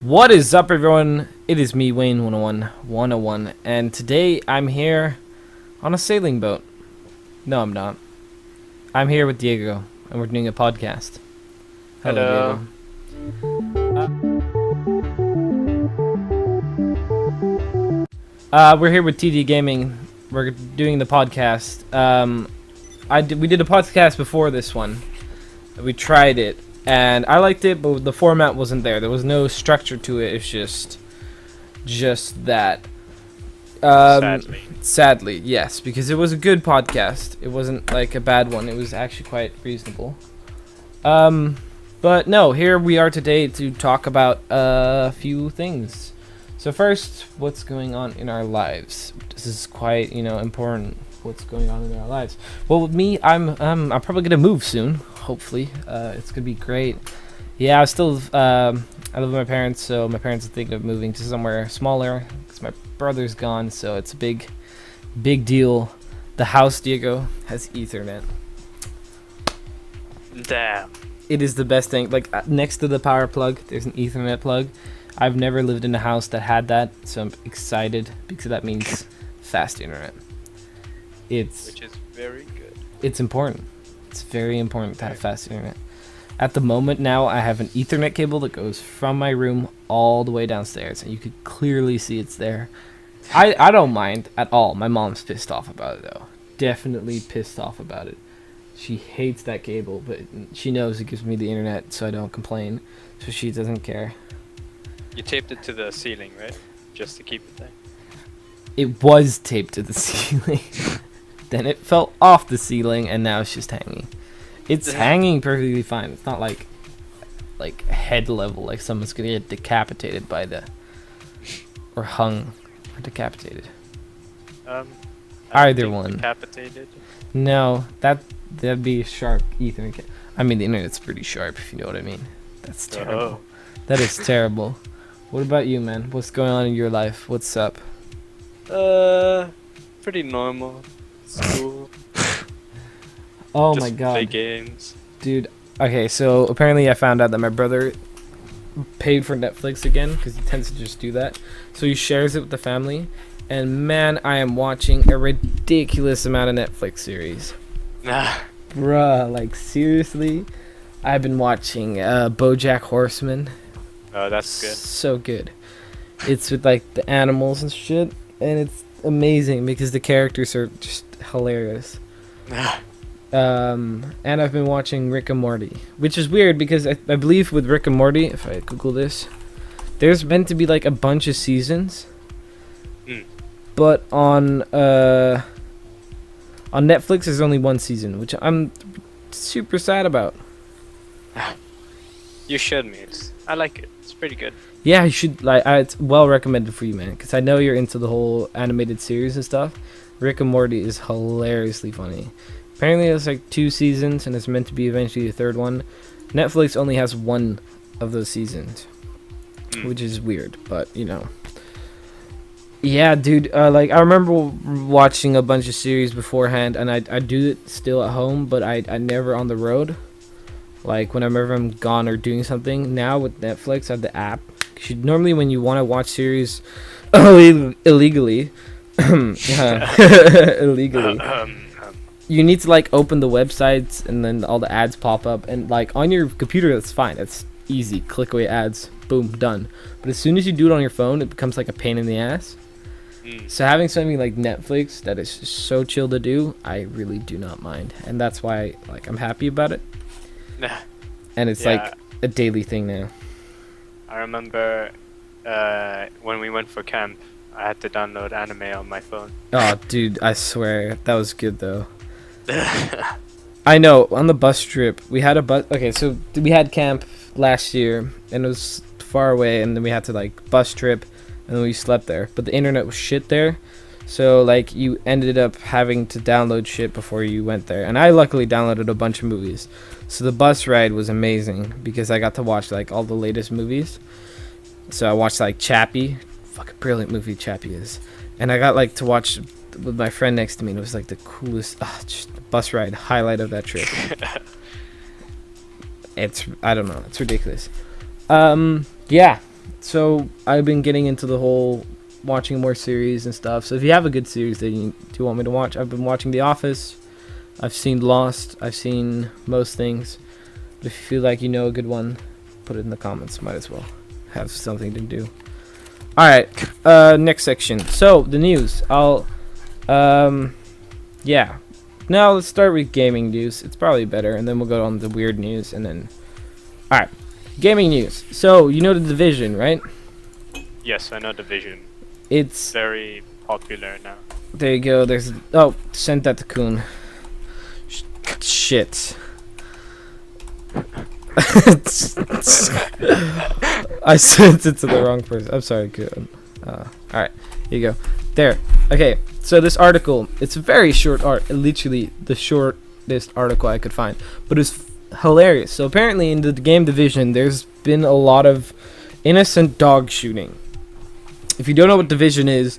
What is up, everyone? It is me, Wayne 101, and today I'm here on a sailing boat. No, I'm not. I'm here with Diego, and we're doing a podcast. Hello. Diego. We're here with TD Gaming. We're doing the podcast. We did a podcast before this one. We tried it, and I liked it, but the format wasn't there. There was no structure to it. It's just that. Sadly, yes, because it was a good podcast. It wasn't like a bad one. It was actually quite reasonable. But no, here we are today to talk about a few things. So first, what's going on in our lives? This is quite, important. What's going on in our lives? Well, with me, I'm probably gonna move soon. Hopefully, it's gonna be great. Yeah, I live with my parents, so my parents are thinking of moving to somewhere smaller because my brother's gone. So it's a big deal. The house, Diego, has Ethernet. Damn. It is the best thing. Like next to the power plug, there's an Ethernet plug. I've never lived in a house that had that, so I'm excited because that means fast internet. Which is very good. It's important. It's very important to have fast internet. At the moment now, I have an Ethernet cable that goes from my room all the way downstairs, and you could clearly see it's there. I don't mind at all. My mom's pissed off about it, though. Definitely pissed off about it. She hates that cable, but she knows it gives me the internet, so I don't complain. So she doesn't care. You taped it to the ceiling, right? Just to keep it there. It was taped to the ceiling. Then it fell off the ceiling, and now it's just hanging. It's hanging perfectly fine. It's not like head level, like someone's gonna get decapitated by or hung or decapitated. Either one. Decapitated. No, that'd be a sharp Ethernet. I mean, the internet's pretty sharp, if you know what I mean. That's terrible. Oh. That is terrible. What about you, man? What's going on in your life? What's up? Pretty normal. School. Oh Just my god. Play games. Dude, okay, so apparently I found out that my brother paid for Netflix again, because he tends to just do that. So he shares it with the family, and man, I am watching a ridiculous amount of Netflix series. Nah. Bruh, like seriously? I've been watching BoJack Horseman. Oh, that's good. So good. It's with like the animals and shit, and it's amazing because the characters are just hilarious. And I've been watching Rick and Morty, which is weird because I believe with Rick and Morty, if I Google this, there's meant to be like a bunch of seasons. But on Netflix there's only one season, which I'm super sad about. You should, mate. I like it. It's pretty good. Yeah, you should it's well recommended for you, man, because I know you're into the whole animated series and stuff. Rick and Morty is hilariously funny. Apparently there's like 2 seasons, and it's meant to be eventually a 3rd one. Netflix only has 1 of those seasons, which is weird, but yeah, dude, like I remember watching a bunch of series beforehand, and I do it still at home, but I never on the road. Like whenever I'm gone or doing something. Now with Netflix, I have the app. Normally when you want to watch series illegally, illegally, you need to like open the websites, and then all the ads pop up, and like on your computer that's fine, it's easy, click away ads, boom, done. But as soon as you do it on your phone, it becomes like a pain in the ass. So having something like Netflix that is just so chill to do, I really do not mind, and that's why like I'm happy about it. And it's like a daily thing now. I remember when we went for camp, I had to download anime on my phone. Oh, dude, I swear that was good though. I know, on the bus trip we had a bus. Okay, so we had camp last year, and it was far away, and then we had to like bus trip, and then we slept there. But the internet was shit there, so like you ended up having to download shit before you went there. And I luckily downloaded a bunch of movies, so the bus ride was amazing because I got to watch like all the latest movies. So I watched like Chappie, fucking brilliant movie Chappie is, and I got like to watch with my friend next to me, and it was like the coolest just bus ride highlight of that trip. I don't know, it's ridiculous. Yeah, So I've been getting into the whole watching more series and stuff. So if you have a good series that you do want me to watch, I've been watching The Office. I've seen Lost. I've seen most things. But if you feel like you know a good one, put it in the comments. Might as well have something to do. All right. Next section. So the news. Yeah. Now let's start with gaming news. It's probably better, and then we'll go on to weird news, and then. All right. Gaming news. So you know The Division, right? Yes, I know Division. It's Very popular now. there. You go. There's send that to Kun. Shit. I sent it to the wrong person. I'm sorry, Kun. All right. Here you go. There. Okay. So this article, it's a very short literally the shortest article I could find, but it's hilarious. So apparently in the game Division, there's been a lot of innocent dog shooting. If you don't know what Division is,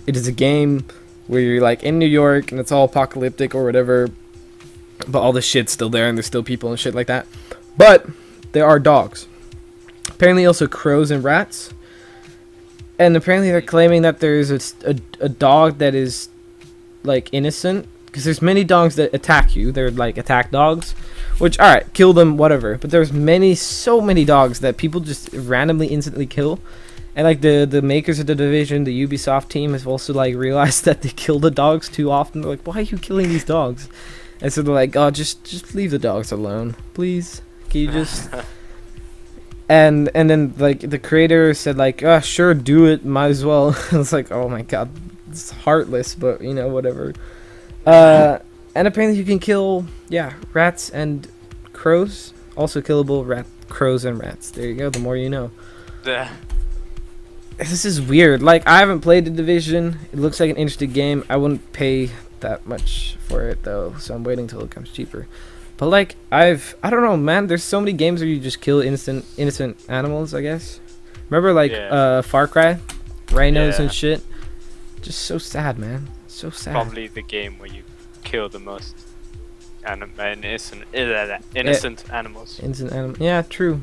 it is a game where you're like in New York and it's all apocalyptic or whatever, but all the shit's still there and there's still people and shit like that. But there are dogs. Apparently also crows and rats. And apparently they're claiming that there's a dog that is like innocent, because there's many dogs that attack you. They're like attack dogs, which alright, kill them, whatever. But there's so many dogs that people just randomly instantly kill. And like the makers of the Division, the Ubisoft team, has also like realized that they kill the dogs too often. They're like, why are you killing these dogs? And so they're like, oh, just leave the dogs alone, please. Can you just? And then like the creator said like, oh, sure, do it, might as well. It's like, oh my god, it's heartless, but you know, whatever. And apparently you can kill rats and crows, also killable crows and rats. There you go. The more you know. This is weird. Like, I haven't played The Division. It looks like an interesting game. I wouldn't pay that much for it though, so I'm waiting till it comes cheaper. But like, I don't know, man. There's so many games where you just kill innocent animals, I guess. Remember like Far Cry, rhinos and shit. Just so sad, man. So sad. Probably the game where you kill the most innocent animals. Innocent animals. Yeah, true.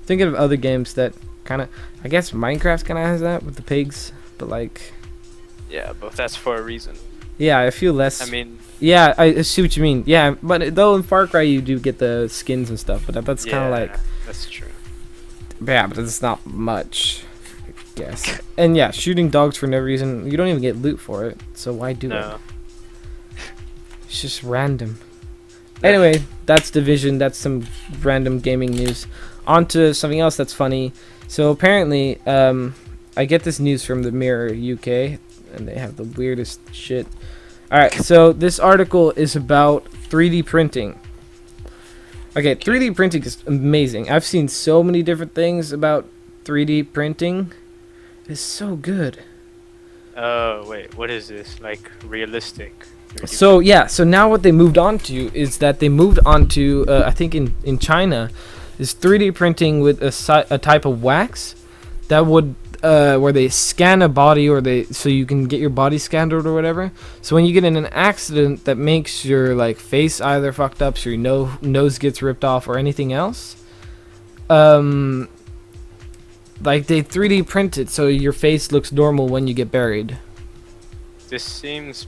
Thinking of other games that kind of, I guess Minecraft kind of has that with the pigs, but like. Yeah, but that's for a reason. Yeah, I feel less. I mean. Yeah, I see what you mean. Yeah, but though in Far Cry you do get the skins and stuff, but that's kind of like. That's true. Yeah, but it's not much, I guess. And yeah, shooting dogs for no reason, you don't even get loot for it, so why do it? It's just random. Anyway, that's Division. That's some random gaming news. On to something else that's funny. So apparently, I get this news from the Mirror UK, and they have the weirdest shit. Alright, so this article is about 3D printing. Okay, 3D printing is amazing. I've seen so many different things about 3D printing. It's so good. Oh, wait, what is this? Like, realistic? So, yeah, so now what they moved on to is that they moved on to, I think in China, is 3D printing with a type of wax that would where they scan a body, so you can get your body scanned or whatever. So when you get in an accident that makes your like face either fucked up, so your nose gets ripped off or anything else, like they 3D print it so your face looks normal when you get buried. This seems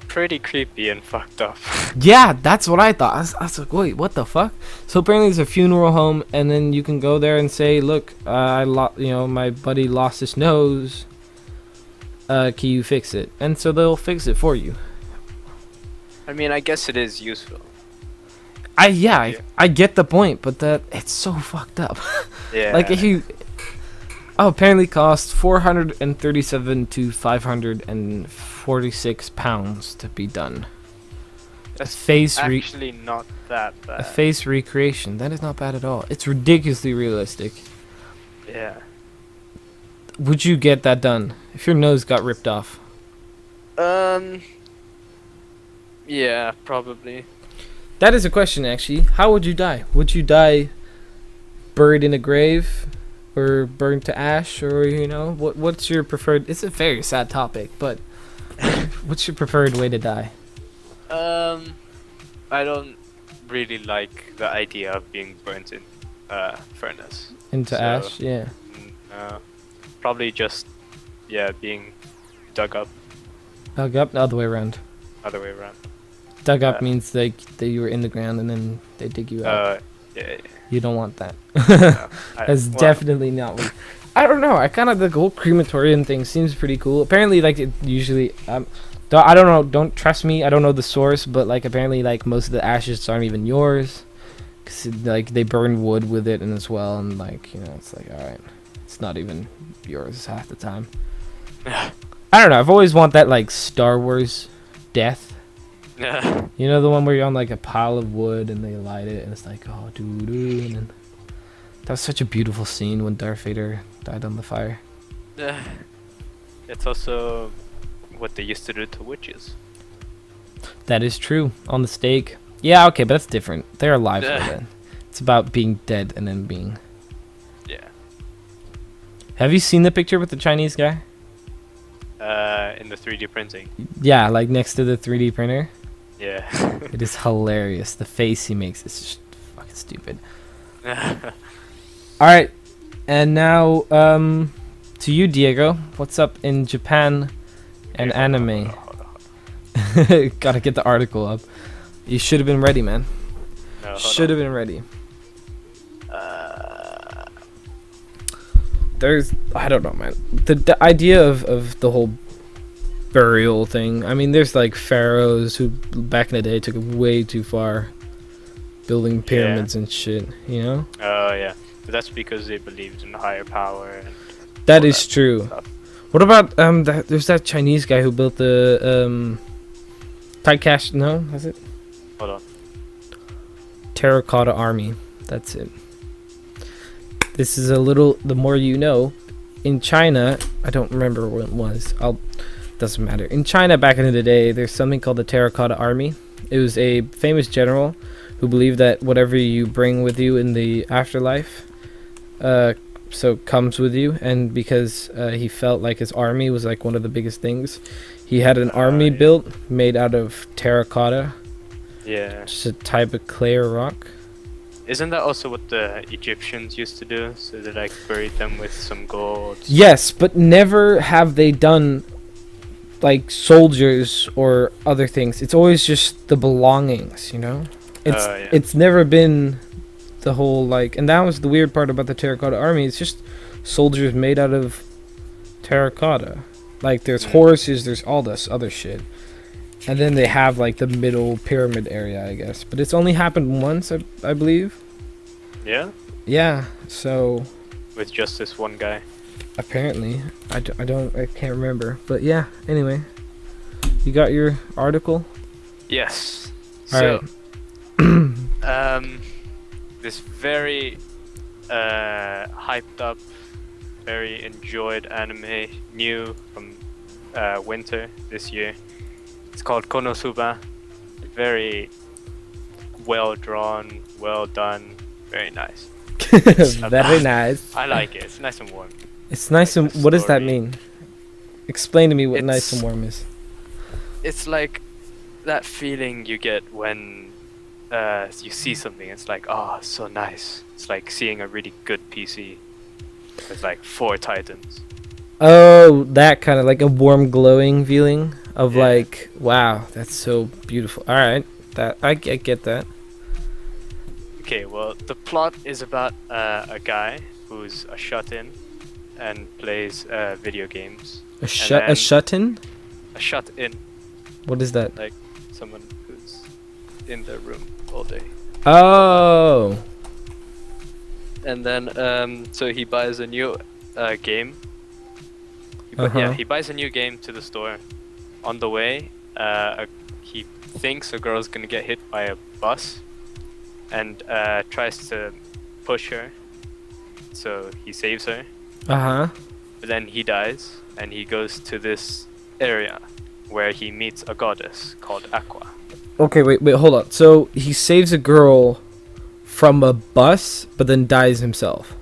pretty creepy and fucked up. Yeah, that's what I thought. I was like, wait, what the fuck? So apparently there's a funeral home, and then you can go there and say, look, my buddy lost his nose. Can you fix it? And so they'll fix it for you. I mean, I guess it is useful. I get the point, but it's so fucked up. Yeah. Like if you. Oh, apparently costs 437 to 546 pounds to be done. That's face actually not that bad. A face recreation. That is not bad at all. It's ridiculously realistic. Yeah. Would you get that done if your nose got ripped off? Yeah, probably. That is a question, actually. How would you die? Would you die buried in a grave? Or burned to ash, or what's your preferred? It's a very sad topic, but what's your preferred way to die? I don't really like the idea of being burnt in furnace. Into ash, yeah. Probably just, yeah, being dug up, Dug up, the other way around. other way around. Dug up Uh, means like that you were in the ground and then they dig you out. Yeah, You don't want that. no, That's well, definitely not what. I don't know. I kind of the whole crematorium thing seems pretty cool. Apparently, like it usually, I don't know. Don't trust me. I don't know the source, but like apparently, like most of the ashes aren't even yours, cause like they burn wood with it and as well, and like it's like all right, it's not even yours half the time. I don't know. I've always want that like Star Wars death. yeah. You know the one where you're on like a pile of wood and they light it and it's like oh doo doo and then that was such a beautiful scene when Darth Vader died on the fire. It's also what they used to do to witches. That is true. On the stake. Yeah, okay, but that's different. They're alive for that. It's about being dead and then being. Yeah. Have you seen the picture with the Chinese guy? In the 3D printing. Yeah, like next to the 3D printer. Yeah. It is hilarious. The face he makes is just fucking stupid. All right, and now to you, Diego. What's up in Japan and anime? Gotta get the article up. You should have been ready, man. No, Should have been ready. There's, I don't know, man. The idea of the whole burial thing. I mean, there's like pharaohs who back in the day took it way too far, building pyramids and shit. You know. Oh yeah, but that's because they believed in higher power and. That all is true. stuff. What about there's that Chinese guy who built the Taikash. No, is it Hold on. Terracotta Army? That's it. This is a little. The more you know. In China, I don't remember what it was. Doesn't matter. In China, back in the day, there's something called the Terracotta Army. It was a famous general who believed that whatever you bring with you in the afterlife, so comes with you. And because he felt like his army was like one of the biggest things, he had an army Yeah. built made out of terracotta, Yeah. just a type of clay or rock. Isn't that also what the Egyptians used to do? So they like buried them with some gold. Yes, but never have they done like soldiers or other things. It's always just the belongings, you know? Yeah. It's never been the whole like, and that was the weird part about the terracotta army. It's just soldiers made out of terracotta. Like there's horses, there's all this other shit. And then they have like the middle pyramid area, I guess. But it's only happened once, I believe. Yeah. Yeah, so With just this one guy. apparently I can't remember. But yeah, anyway. You got your article? Yes. All So, right. this very hyped up, very enjoyed anime, new from winter this year. It's called Konosuba. Very well drawn, well done, very nice. Very nice. I like it. It's nice and warm. It's nice like and the what does that story. mean? Explain to me what nice It's- and warm is. It's like that feeling you get when you see something. It's like, oh, so nice. It's like seeing a really good PC with like 4 titans. Oh, that kind of like a warm glowing feeling of Yeah. like, wow, that's so beautiful. All right, that I get that. Okay, well, the plot is about a guy who's a shut-in and plays video games. A then- shut-in? A shut-in, What is that? like someone who's in their room all day. Oh, And then, so he buys a new game. Uh-huh. He buys a new game to the store. On the way, he thinks a girl's gonna get hit by a bus, and tries to push her. So he saves her, uh-huh. but then he dies, and he goes to this area where he meets a goddess called Aqua. Okay, wait, hold on. So he saves a girl from a bus, but then dies himself.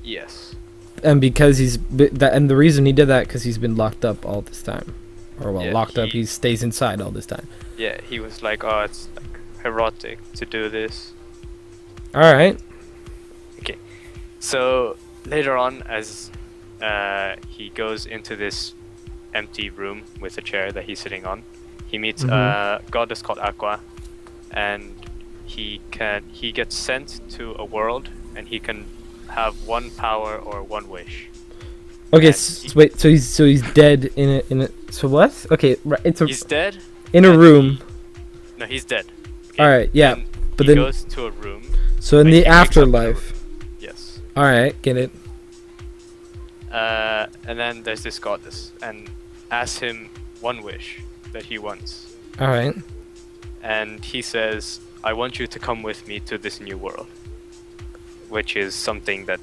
Yes. And because and the reason he did that because he's been locked up all this time, or well, Yeah, locked up. he- He stays inside all this time. Yeah, he was like, oh, it's like erotic to do this. All right. So later on, as he goes into this empty room with a chair that he's sitting on. He meets Mhm. a goddess called Aqua, and he gets sent to a world, and he can have one power or one wish. Okay, And wait. So he's dead in a. So what? Okay, right. he's dead. In a and room. No, he's dead. Okay? All right. Yeah. And But he then. goes to a room. So in like, the he wakes up in a afterlife. room. Yes. All right. Get it. And then there's this goddess, and asks him one wish that he wants. All right. And he says, I want you to come with me to this new world. Which is something that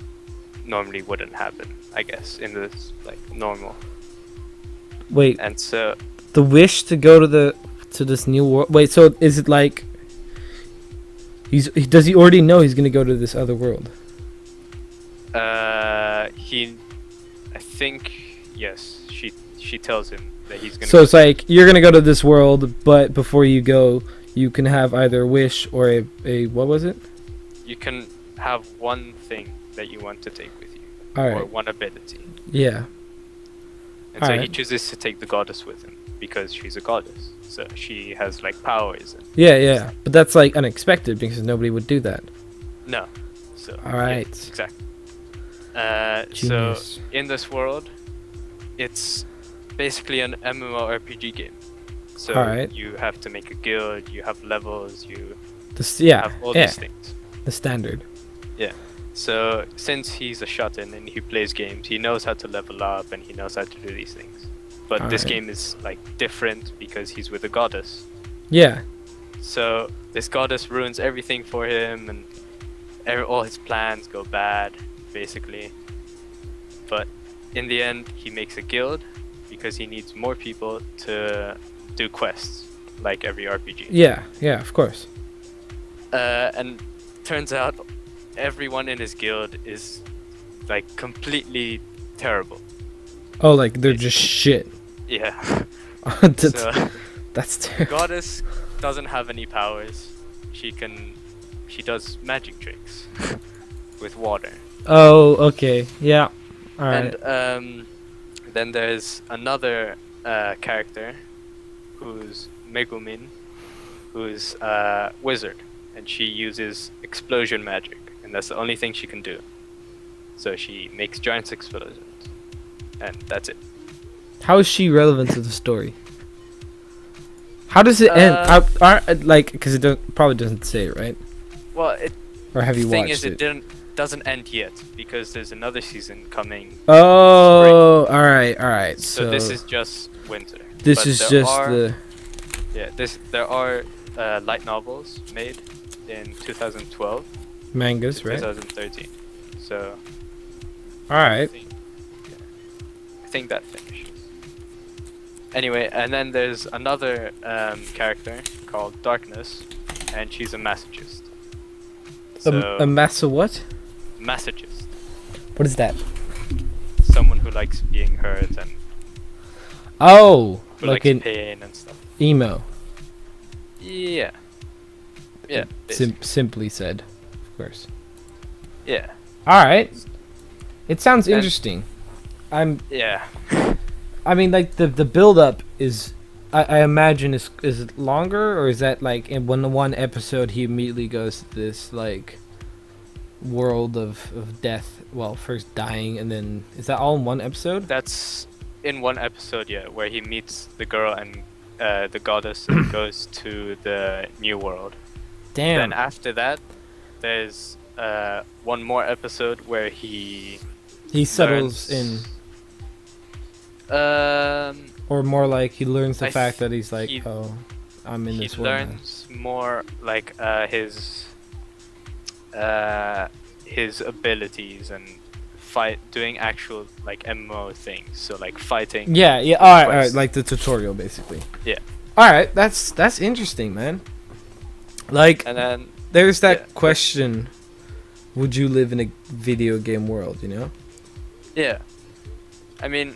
normally wouldn't happen, I guess, in this, like, normal. Wait. And so, The wish to go to this new world. Wait. So is it like? Does he already know he's gonna go to this other world? I think, yes, she tells him that he's gonna So go. it's like you're gonna go to this world, but before you go, you can have either a wish or a what was it? You can have one thing that you want to take with you, All or right. one ability. Yeah. And so he Alright. chooses to take the goddess with him because she's a goddess. So she has like powers. And Yeah. But that's like unexpected because nobody would do that. no. So All yeah, right. exactly. So Genius. in this world, it's basically an MMORPG game. So Alright. you have to make a guild, you have levels, you Yeah. have all Yeah. these things. The standard. So since he's a shut-in and he plays games, he knows how to level up and he knows how to do these things. But this Alright. game is like different because he's with a goddess. Yeah. So this goddess ruins everything for him, and all his plans go bad, basically. But in the end, he makes a guild because he needs more people to do quests, like every RPG. Yeah. Of course. And turns out everyone in his guild is like completely terrible. Oh, like they're just shit. Yeah. that's So that's terrible. goddess doesn't have any powers. She does magic tricks with water. Oh, okay. Yeah. All right. And then there's another character who's Megumin, who's a wizard, and she uses explosion magic, and that's the only thing she can do. So she makes giant explosions, and that's it. How is she relevant to the story? How does it end? Like, because probably doesn't say it, right? Well, it Or have you the thing watched is, it? doesn't end yet because there's another season coming. Oh, all right. So this is just winter. this But is there just are- the there are light novels made in 2012 mangas, to right? 2013. So All right. I think that finishes. Anyway, and then there's another character called Darkness, and she's a masochist. So, A massa what? masochist. What is that? Someone who likes being hurt and Oh, who like likes an pain and stuff. emo. Yeah. Yeah. Simply said, of course. Yeah. All right. It sounds And- interesting. Yeah. I mean, like the build up is. I imagine is it longer, or is that like in one episode he immediately goes to this like world of death? Well, first dying, and then is that all in one episode? That's in one episode, yeah, where he meets the girl and the goddess and goes to the new world. Damn. Then after that, there's one more episode where he He settles learns- in, or more like he learns the I fact th- that he's like, he- oh, I'm in he this world. now." learns more like his abilities and doing actual like MMO things. So like fighting. Yeah. All right. quests. Like the tutorial, basically. Yeah. All right. That's interesting, man. Like, And then there's that yeah. question: would you live in a video game world? You know? yeah, I mean,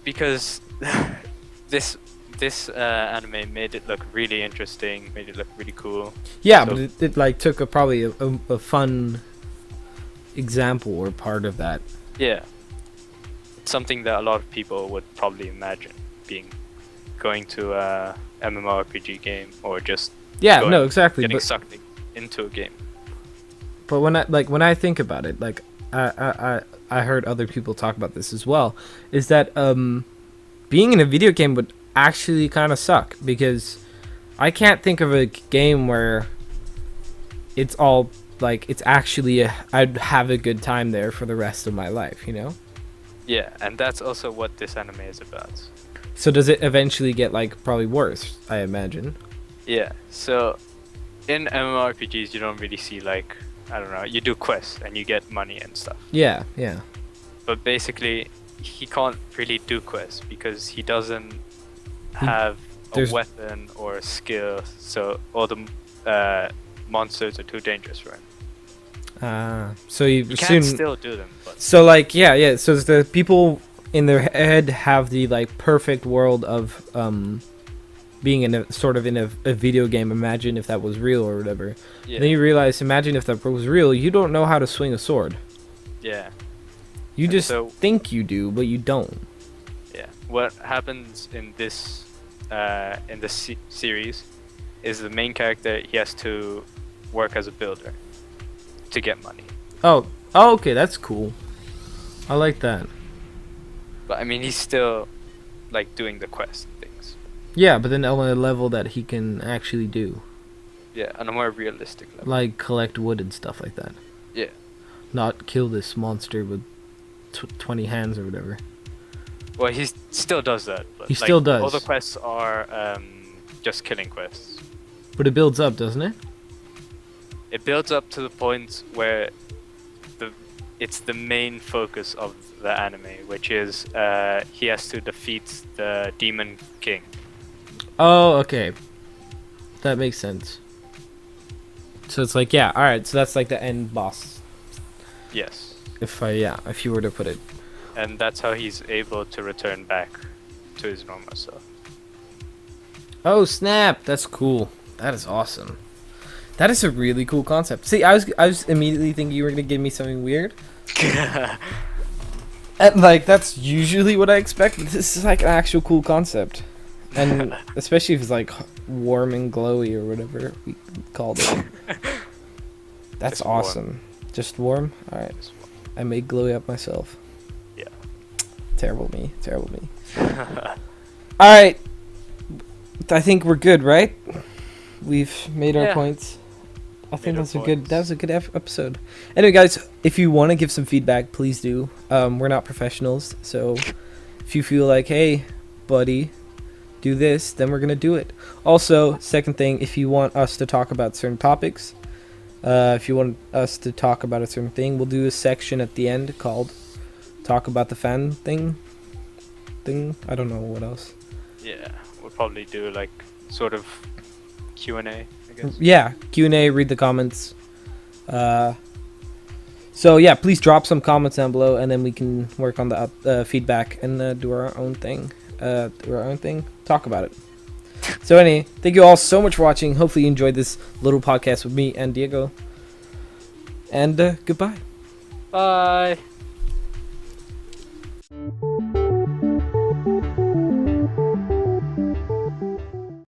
because this anime made it look really interesting, made it look really cool. Yeah, So- but it like took probably a fun example or part of that. Yeah. it's something that a lot of people would probably imagine going to a MMORPG game or just Yeah, going- no, exactly. getting But sucked into a game. when I think about it, like I heard other people talk about this as well, is that being in a video game would actually kind of suck, because I can't think of a game where it's all like it's actually I'd have a good time there for the rest of my life, you know? Yeah, and that's also what this anime is about. So does it eventually get like probably worse, I imagine? Yeah, so in MMORPGs you don't really see like, I don't know, you do quests and you get money and stuff. Yeah, yeah. But basically he can't really do quests because he doesn't have a there's- weapon or a skill, so all the monsters are too dangerous for him. So you He soon can still do them, but So like yeah, so the people in their head have the like perfect world of being in a sort of in a video game. Imagine if that was real or whatever. yeah, Then you realize, imagine if that was real, you don't know how to swing a sword. yeah, You And just so- think you do, but you don't. yeah. What happens in this series is the main character, he has to work as a builder to get money. Oh, okay, that's cool. I like that. But I mean, he's still like doing the quest and things. Yeah, but then on a level that he can actually do, Yeah, on a more realistic level. like collect wood and stuff like that. Yeah. Not kill this monster with 20 hands or whatever. Well, he still does that. But, He like, still does. All the quests are just killing quests. But it builds up, doesn't it? It builds up to the point where it's the main focus of the anime, which is he has to defeat the Demon King. Oh, okay. That makes sense. So it's like, yeah, alright, so that's like the end boss. Yes. If you were to put it. And that's how he's able to return back to his normal self. Oh, snap! That's cool. That is awesome. That is a really cool concept. See, I was immediately thinking you were gonna give me something weird. And like that's usually what I expect, but this is like an actual cool concept. And especially if it's like warm and glowy or whatever we called it. That's Just warm. awesome. Just warm? Alright. I made glowy up myself. Yeah. Terrible me. Terrible me. Alright. I think we're good, right? We've made our Yeah. points. I think our that points. was a good episode. Anyway, guys, if you want to give some feedback, please do. We're not professionals, so if you feel like, hey, buddy, do this, then we're gonna do it. Also, second thing, if you want us to talk about certain topics, if you want us to talk about a certain thing, we'll do a section at the end called "Talk About the Fan Thing." I don't know what else. Yeah, we'll probably do like sort of Q&A, I guess. Yeah, Q&A, read the comments. So yeah, please drop some comments down below, and then we can work on the feedback and do our own thing. Talk about it. So anyway, thank you all so much for watching. Hopefully you enjoyed this little podcast with me and Diego. And goodbye. Bye!